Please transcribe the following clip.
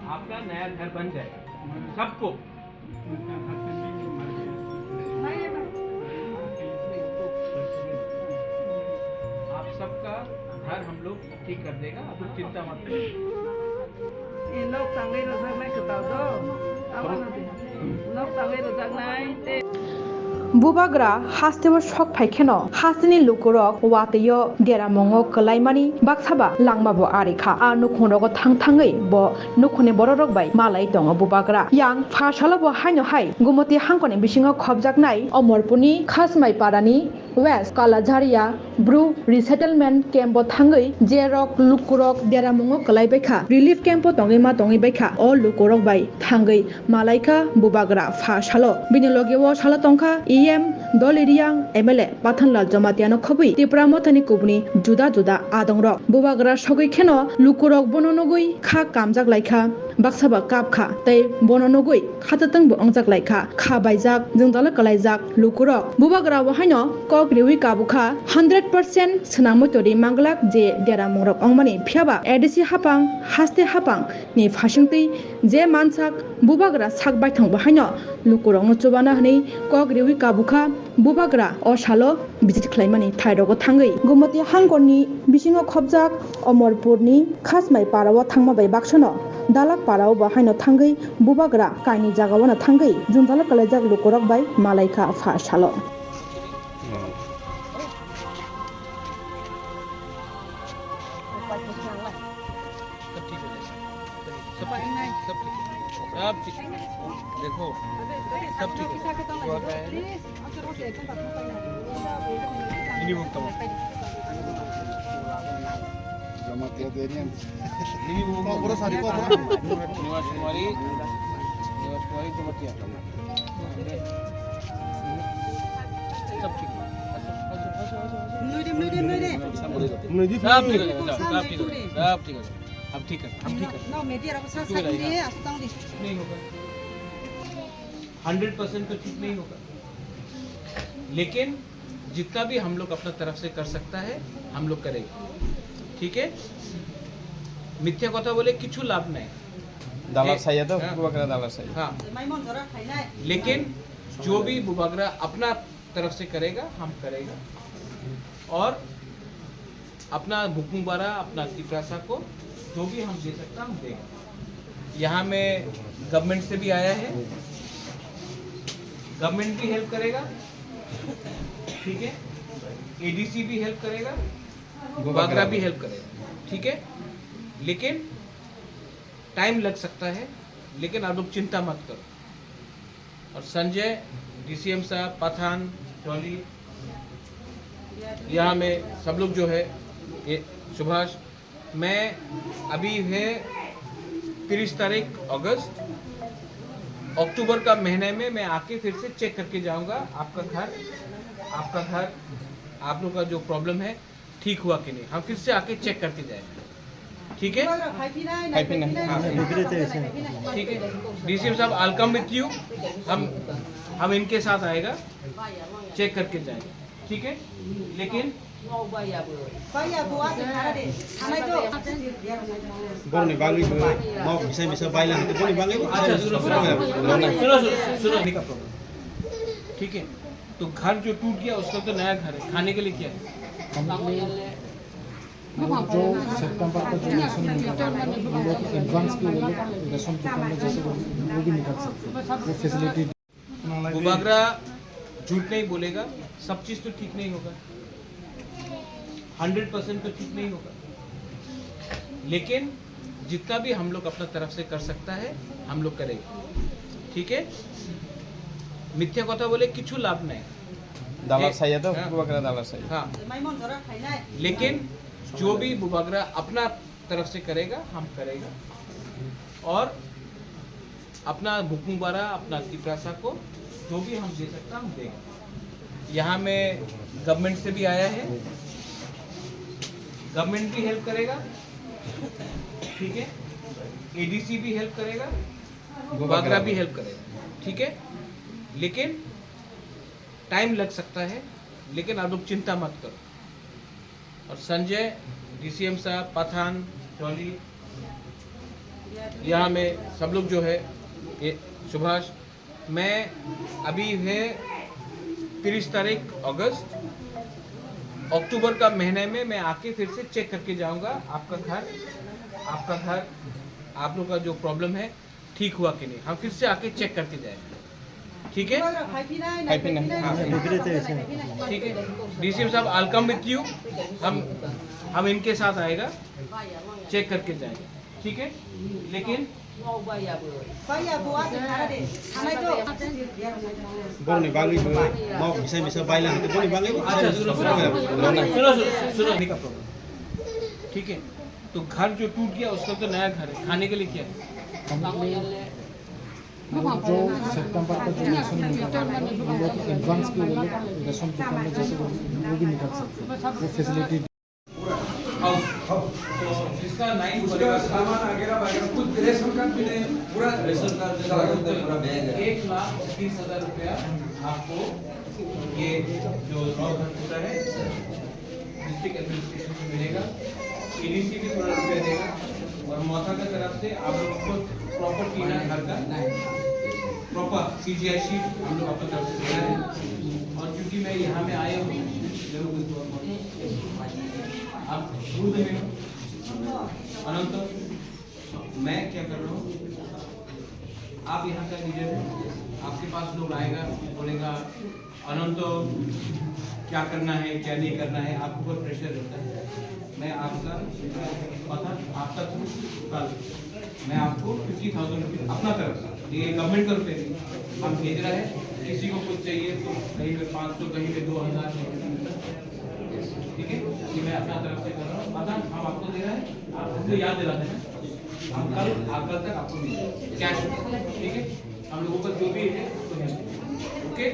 आपका नया घर बन जाए सबको। आप सबका घर हम लोग ठीक कर देगा, आप लोग चिंता मत करिए। बुबाग्रा हास्तेव शक फाइखेनो हास्तेनि लुकुरक वातेयो देरामंगो कलाइमानि बाक्साबा लांबाबो आरिखा आ नुखुनरगो थांथाङै बो नुखुनि बररक बाय मालाय दङ बुबाग्रा यां फाशालबो हायनो हाय गुमति हांखनि बिसिङाव खबजाकनाय अमरपुरनि खासमाइ पारानि वेस्ट कालाझारिया ब्रु रिसेटलमेन्ट केम्प थाङै जेरक लुकुरक देरामंगो कलाइबायखा रिलिफ केम्प तङैमा तङैबायखा अ लुकुरक बाय थाङै मालायका बुबाग्रा फाशालो बिनिलगेव साला तंखा EM दलिरियां MLA पाथानलाल जमातियानो खबै तिप्रा मथानि कुबनि जुदा जुदा आदंरक बुबाग्रा सगै खेनो लुकुरक बननगुइ खा कामजाक लाइखा बाक्साबा कापखा तै बननगुइ खाततंबो अंजाक लाइखा खा बायजाक जोंदाला कलाइजाक लुकुरक बुबाग्रा वहायनो कक रिवि काबुखा 100% सनामतरि मांगलाक जे देरा मुरक अंमानि फियाबा एडिसि हापां हास्ते हापां नि फासिंतै जे मानसाक बुबाग्रा साक बायथां वहायनो लुकुरक नुचुबाना हनै कक रिवि काबुखा बुबाग्रा अशालो बिजित खलाइमानि थाइरगो थाङै गुमति हांगरनि बिसिङाव खबजाक अमरपुरनि खासमाइ पाराव थांमाबाय बाक्सनो दालाक पाराव बाहायनो थाङै बुबाग्रा काइनि जागावनो थाङै जुनदाला कलाइजाक लुकुरक बाय मालायका फाशालो सब ठीक देखो सब ठीक निवास कुमारी सब ठीक हम ठीक है नहीं होगा 100% तो ठीक नहीं होगा, लेकिन जितना भी हम लोग अपना तरफ से कर सकता है हम लोग करेंगे। ठीक है, मिथ्या कथा बोले किछु लाभ नहीं हाँ, लेकिन जो भी बुबाग्रा अपना तरफ से करेगा हम करेगा और अपना बुकुंबारा अपना तिप्रासा को जो भी हम दे सकता हम देंगे। यहाँ में गवर्नमेंट से भी आया है, गवर्नमेंट भी हेल्प करेगा, ठीक है, एडीसी भी हेल्प करेगा, बुबाग्रा भी हेल्प करेगा, ठीक है, लेकिन टाइम लग सकता है, लेकिन आप लोग चिंता मत करो। और संजय DCM साहब पठान टोली यहाँ में सब लोग जो है ये सुभाष मैं अभी है 30 तारीख अगस्त अक्टूबर का महीने में मैं आके फिर से चेक करके जाऊंगा आपका घर आप लोग का जो प्रॉब्लम है ठीक हुआ कि नहीं, हम फिर से आके चेक करके जाएंगे। ठीक है ठीक है DCM साहब आई कम विथ यू, हम इनके साथ आएगा चेक करके जाएंगे। ठीक है, लेकिन ठीक है, तो घर जो टूट गया उसका तो नया घर है, खाने के लिए क्या है? जो सितंबर का जो राशन निकलता है हम लोग एडवांस पे वो लोग राशन दुकान में जैसे वो भी निकल सकते हैं, वो फैसिलिटी। बुबाग्रा झूठ नहीं बोलेगा, सब चीज़ तो ठीक नहीं होगा, 100% तो ठीक नहीं होगा, लेकिन जितना भी हम लोग अपना तरफ से कर सकता है हम लोग करेंगे। ठीक है, मिथ्या कथा बोले किछु लाभ नहीं हाँ, लेकिन जो भी बुबाग्रा अपना तरफ से करेगा हम करेगा और अपना बुकुंबारा अपना तिप्रासा को जो भी हम दे सकता हम देंगे। यहाँ में गवर्नमेंट से भी आया है, गवर्नमेंट भी हेल्प करेगा, ठीक है, एडीसी भी हेल्प करेगा, बुबाग्रा भी हेल्प करेगा, ठीक है, लेकिन टाइम लग सकता है, लेकिन आप लोग चिंता मत करो। और संजय DCM साहब पठान टोली यहाँ में सब लोग जो है ये सुभाष, मैं अभी है 30 तारीख अगस्त, अक्टूबर का महीने में मैं आके फिर से चेक करके जाऊंगा आपका घर, आप लोग का जो प्रॉब्लम है ठीक हुआ कि नहीं, हम फिर से आके चेक करके जाएंगे, ठीक है? ठीक है, डीसीएम साहब आई कम विथ यू, हम इनके साथ आएगा, चेक करके जाएंगे, ठीक है? लेकिन बोलने बाली mau bisa baila itu boleh baling अच्छा सुनो का प्रॉब्लम, ठीक है? तो घर जो टूट गया उसका तो नया घर है, खाने के लिए क्या है? जो सितंबर का जो रेशन मिलता है हम लोग एडवांस पे वो लोग रेशन दुकान में जैसे वो भी निकाल सकते हैं, वो फैसिलिटी। तो जिसका 9 सामान वगैरह कुछ रेशन कार्ड भी नहीं, पूरा रेशन कार्ड 1,30,000 रुपया आपको ये जो होता है डिस्ट्रिक्ट एडमिनिस्ट्रेशन में मिलेगा, एडीसी भी थोड़ा रुपया देगा और मौसा की तरफ से आप लोग को प्रॉपर टीना घर का प्रॉपर सीजीआई शीट हम लोग आपको तरफ से दे रहे हैं। और क्योंकि मैं यहाँ में आया हूँ आप शुरू में अनंत, मैं क्या कर रहा हूँ, आप यहाँ का लीडर हैं, आपके पास लोग आएगा बोलेगा अनंत क्या करना है क्या नहीं करना है, आपके ऊपर प्रेशर रहता है। मैं आपका पता आपका थ्रू कल मैं आपको 50,000 रुपये अपना तरफ से, ये गवर्नमेंट का रुपये नहीं, हम भेज रहे हैं, किसी को कुछ चाहिए तो कहीं पे 500 कहीं पे 2,000, ठीक है? कि मैं अपना तरफ से कर रहा हूँ, पता हम आपको दे रहे हैं, आप हमको याद दिलाते हैं, हम कल तक आपको मिलेंगे कैश, ठीक है? हम लोगों का जो भी है उसको ओके।